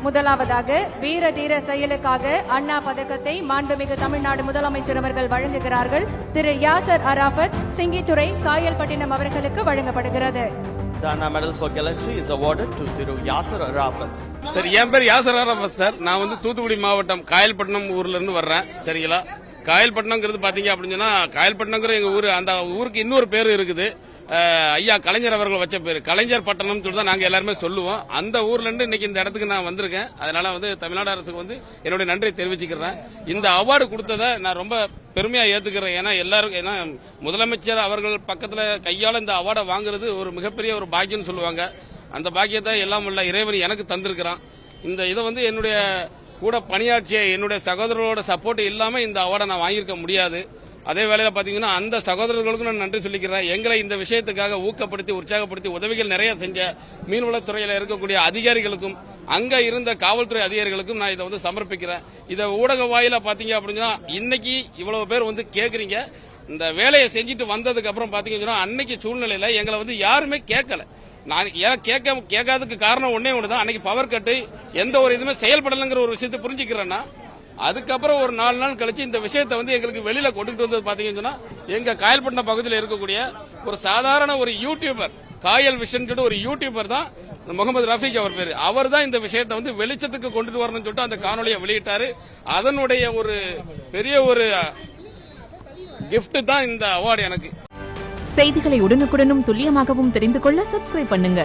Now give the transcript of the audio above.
முதலாவதாக வீர தீர செயலுக்காக அண்ணா பதக்கத்தை மாண்புமிகு தமிழ்நாடு முதலமைச்சர் அவர்கள் வழங்குகிறார்கள். திரு யாசர் அராஃபத், சிங்கித்துறை, காயல்பட்டினம் அவர்களுக்கு வழங்கப்படுகிறது. The Anna Medal for Gallantry is awarded to Thiru Yasser Arafat. சரி, என் பேர் யாசர் அராஃபத் சார். நான் தூத்துக்குடி மாவட்டம் காயல்பட்டினம் ஊர்ல இருந்து வர்றேன். சரிங்களா, காயல்பட்டினம்ங்கிறது பாத்தீங்க அப்படின்னு சொன்னா, காயல்பட்டினங்கிற எங்க ஊரு, அந்த ஊருக்கு இன்னொரு பேரு இருக்குது. ஐயா கலைஞர் அவர்கள் வச்ச பேரு கலைஞர் பட்டணம் சொல்லி தான் நாங்க எல்லாருமே சொல்லுவோம். அந்த ஊர்ல இருந்து இன்னைக்கு இந்த இடத்துக்கு நான் வந்திருக்கேன். அதனால தமிழ்நாடு அரசுக்கு என்னுடைய நன்றியை தெரிவிச்சுக்கிறேன். இந்த அவார்டு கொடுத்ததை நான் ரொம்ப பெருமையா ஏத்துக்கிறேன். ஏன்னா முதலமைச்சர் அவர்கள் பக்கத்துல கையால இந்த அவார்டை வாங்குறது ஒரு மிகப்பெரிய ஒரு பாக்கியம் சொல்லுவாங்க. அந்த பாக்கியத்தை எல்லாம் உள்ள இறைவன் எனக்கு தந்திருக்கிறான். இந்த இதை என்னுடைய கூட பணியாற்றிய என்னுடைய சகோதரர்களோட சப்போர்ட் இல்லாம இந்த அவார்டை நான் வாங்கியிருக்க முடியாது. அதே வேளையில பாத்தீங்கன்னா அந்த சகோதரர்களுக்கும் நான் நன்றி சொல்லிக்கிறேன். எங்களை இந்த விஷயத்துக்காக ஊக்கப்படுத்தி உற்சாகப்படுத்தி உதவிகள் நிறைய செஞ்ச மீன்வளத்துறையில இருக்கக்கூடிய அதிகாரிகளுக்கும் அங்க இருந்த காவல்துறை அதிகாரிகளுக்கும் நான் இதை சமர்ப்பிக்கிறேன். இதை ஊடக வாயில பாத்தீங்க அப்படின்னா இன்னைக்கு இவ்வளவு பேர் கேக்குறீங்க. இந்த வேலையை செஞ்சுட்டு வந்ததுக்கு அப்புறம் பாத்தீங்கன்னா அன்னைக்கு சூழ்நிலையில எங்களை யாருமே கேட்கல. நான் கேட்காததுக்கு காரணம் ஒன்னே ஒண்ணுதான், அன்னைக்கு பவர் கட்டு எந்த ஒரு இதுவுமே செயல்படலைங்கிற ஒரு விஷயத்தை புரிஞ்சுக்கிறேன்னா, அதுக்கப்புறம் ஒரு 4 நாள் கழிச்சு இந்த விஷயத்தை எங்களுக்கு வெளியில கொண்டுட்டு வந்தது பாத்தீங்கன்னா, எங்க காயல்பட்டினம் பகுதியில் இருக்கக்கூடிய ஒரு சாதாரண ஒரு யூடியூபர், காயல் விஷன் ஒரு யூடியூபர் தான் முகமது ரஃபீக் அவர் பேரு. அவர் தான் இந்த விஷயத்தை வெளிச்சத்துக்கு கொண்டுட்டு வரணும்னு சொல்லிட்டு அந்த காணொலியை வெளியிட்டாரு. அதனுடைய ஒரு பெரிய ஒரு கிஃப்ட் தான் இந்த அவார்டு எனக்கு. செய்திகளை உடனுக்குடனும் துல்லியமாகவும் தெரிந்து கொள்ள சப்ஸ்கிரைப் பண்ணுங்க.